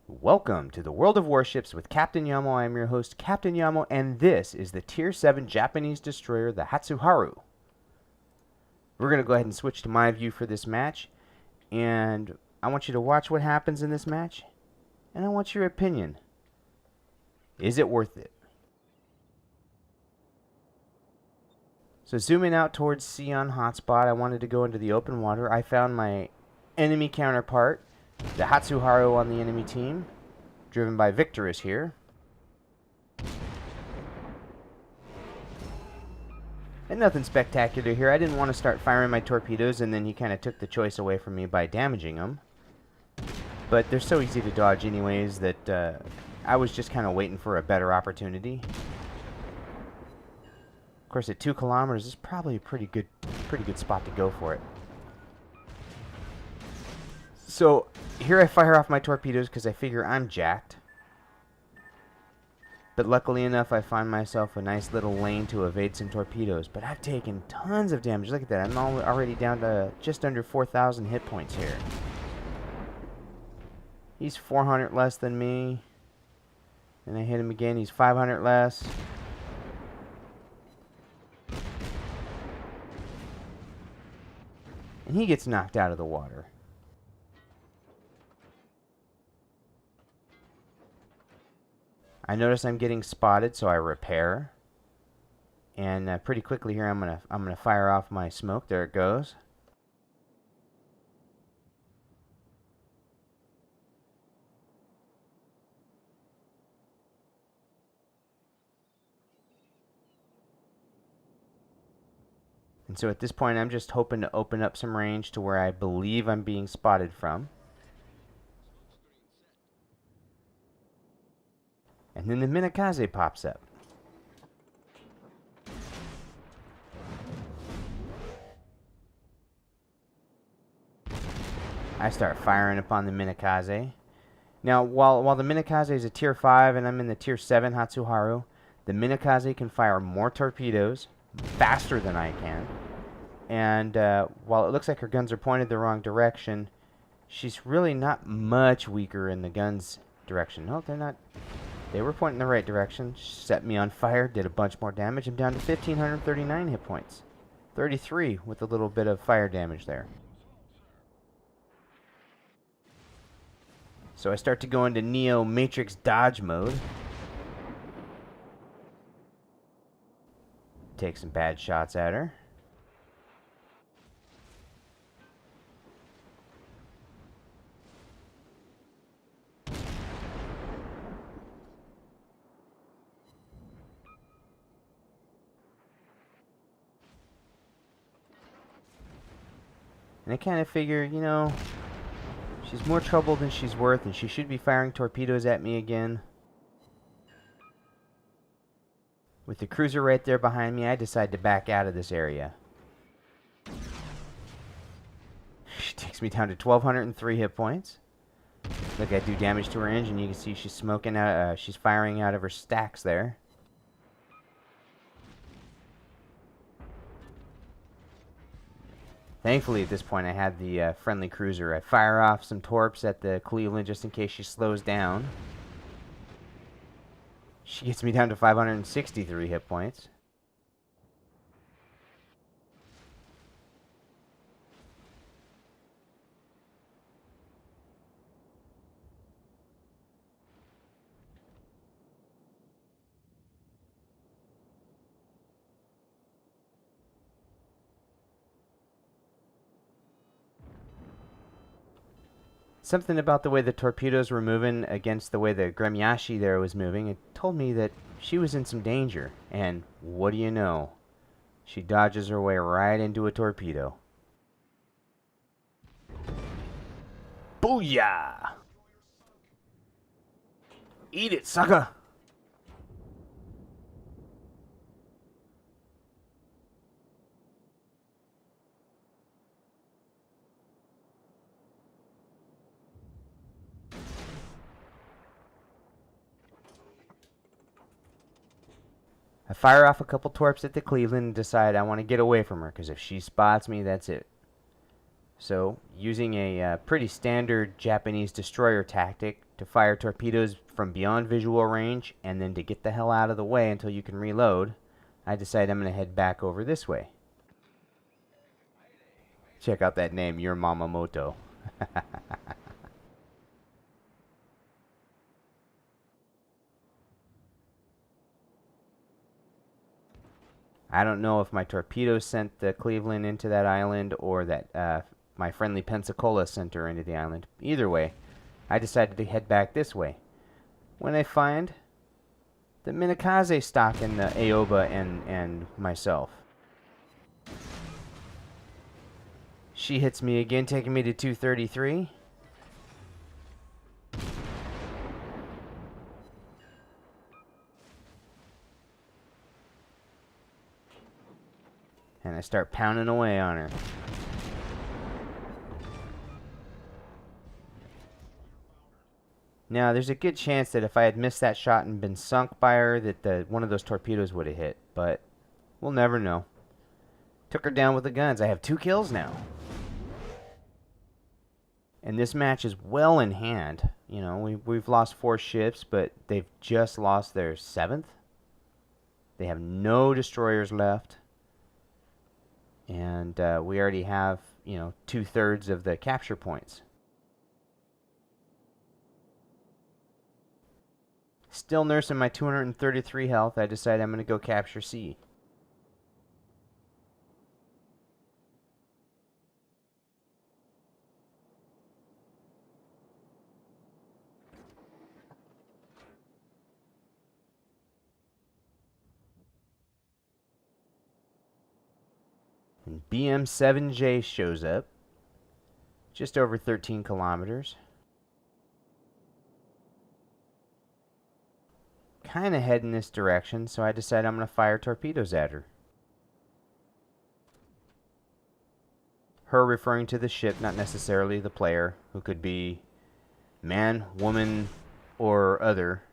Welcome to the World of Warships with Captain Yamo. I am your host, Captain Yamo, and this is the Tier 7 Japanese destroyer, the Hatsuharu. We're going to go ahead and switch to my view for this match, and I want you to watch what happens in this match, and I want your opinion. Is it worth it? So zooming out towards sea on hotspot, I wanted to go into the open water. I found my enemy counterpart, the Hatsuharu on the enemy team, driven by Victorous here. And nothing spectacular here. I didn't want to start firing my torpedoes, and then he kind of took the choice away from me by damaging them. But they're so easy to dodge anyways that I was just kind of waiting for a better opportunity. Of course, at 2 kilometers, is probably a pretty good spot to go for it. So here I fire off my torpedoes because I figure I'm jacked. But luckily enough, I find myself a nice little lane to evade some torpedoes. But I've taken tons of damage. Look at that. I'm already down to just under 4,000 hit points here. He's 400 less than me. And I hit him again. He's 500 less. And he gets knocked out of the water. I notice I'm getting spotted, so I repair. And pretty quickly here, I'm gonna fire off my smoke. There it goes. And so at this point, I'm just hoping to open up some range to where I believe I'm being spotted from. And then the Minakaze pops up. I start firing upon the Minakaze. Now, while the Minakaze is a Tier 5 and I'm in the Tier 7 Hatsuharu, the Minakaze can fire more torpedoes faster than I can. And while it looks like her guns are pointed the wrong direction, she's really not much weaker in the guns' direction. No, they're not. They were pointing the right direction. She set me on fire, did a bunch more damage. I'm down to 1,539 hit points. 33 with a little bit of fire damage there. So I start to go into Neo Matrix dodge mode. Take some bad shots at her. And I kind of figure, you know, she's more trouble than she's worth, and she should be firing torpedoes at me again. With the cruiser right there behind me, I decide to back out of this area. She takes me down to 1,203 hit points. Look, I do damage to her engine. You can see she's smoking out. She's firing out of her stacks there. Thankfully, at this point, I had the friendly cruiser. I fire off some torps at the Cleveland just in case she slows down. She gets me down to 563 hit points. Something about the way the torpedoes were moving against the way the Gremyashi there was moving, it told me that she was in some danger. And what do you know? She dodges her way right into a torpedo. Booyah! Eat it, sucker! I fire off a couple torps at the Cleveland and decide I want to get away from her, because if she spots me, that's it. So, using a pretty standard Japanese destroyer tactic to fire torpedoes from beyond visual range and then to get the hell out of the way until you can reload, I decided I'm going to head back over this way. Check out that name, Yamamoto. I don't know if my torpedoes sent the Cleveland into that island or that my friendly Pensacola sent her into the island. Either way, I decided to head back this way. When I find the Minakaze stalking the Aoba and myself. She hits me again, taking me to 233. And I start pounding away on her. Now, there's a good chance that if I had missed that shot and been sunk by her, that one of those torpedoes would have hit. But we'll never know. Took her down with the guns. I have 2 kills now. And this match is well in hand. You know, we've lost 4 ships, but they've just lost their 7th. They have no destroyers left. And we already have, you know, 2/3 of the capture points. Still nursing my 233 health, I decided I'm going to go capture C. And BM7J shows up. Just over 13 kilometers. Kind of heading this direction, so I decided I'm going to fire torpedoes at her. Her referring to the ship, not necessarily the player, who could be man, woman, or other.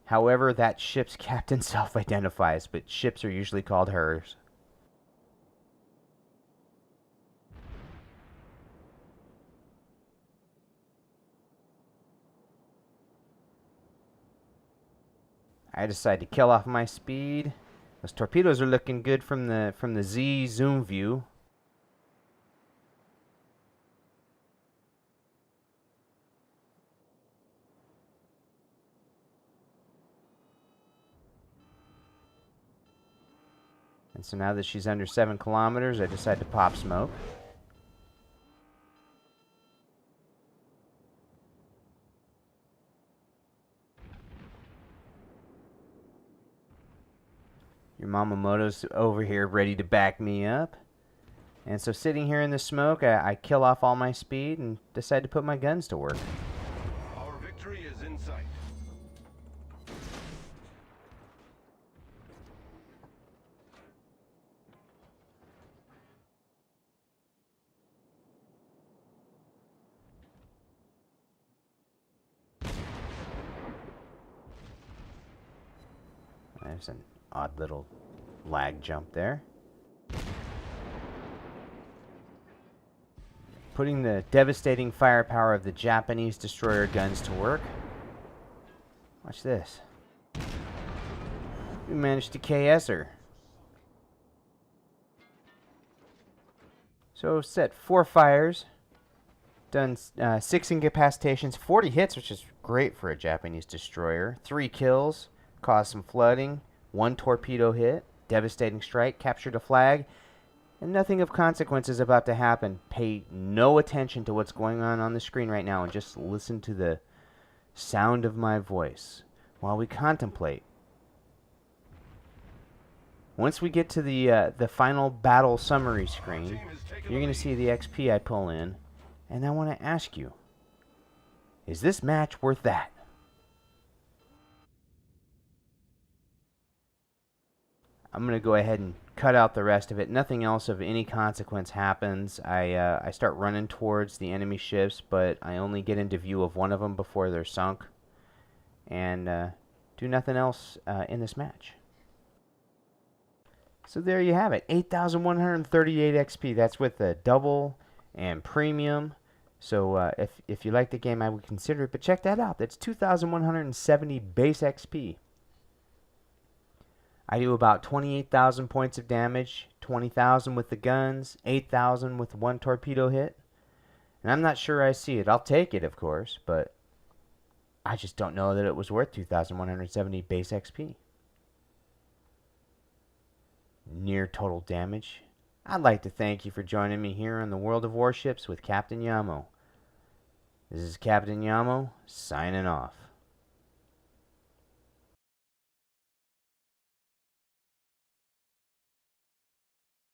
However, that ship's captain self-identifies, but ships are usually called hers. I decide to kill off my speed. Those torpedoes are looking good from the Z zoom view. And so now that she's under 7 kilometers, I decide to pop smoke. Your Yamamoto's over here ready to back me up. And so sitting here in the smoke, I kill off all my speed and decide to put my guns to work. Our victory is in sight. There's an odd little lag jump there. Putting the devastating firepower of the Japanese destroyer guns to work. Watch this. We managed to KS her. So set 4 fires. Done 6 incapacitations, 40 hits, which is great for a Japanese destroyer. 3 kills. Caused some flooding, 1 torpedo hit, devastating strike, captured a flag, and nothing of consequence is about to happen. Pay no attention to what's going on the screen right now and just listen to the sound of my voice while we contemplate. Once we get to the final battle summary screen, you're going to see the XP I pull in, and I want to ask you, is this match worth that? I'm going to go ahead and cut out the rest of it. Nothing else of any consequence happens. I start running towards the enemy ships, but I only get into view of one of them before they're sunk. And do nothing else in this match. So there you have it, 8,138 XP. That's with the double and premium. So if you like the game, I would consider it. But check that out. That's 2,170 base XP. I do about 28,000 points of damage, 20,000 with the guns, 8,000 with one torpedo hit. And I'm not sure I see it. I'll take it, of course, but I just don't know that it was worth 2,170 base XP. Near total damage. I'd like to thank you for joining me here in the World of Warships with Captain Yamo. This is Captain Yamo, signing off.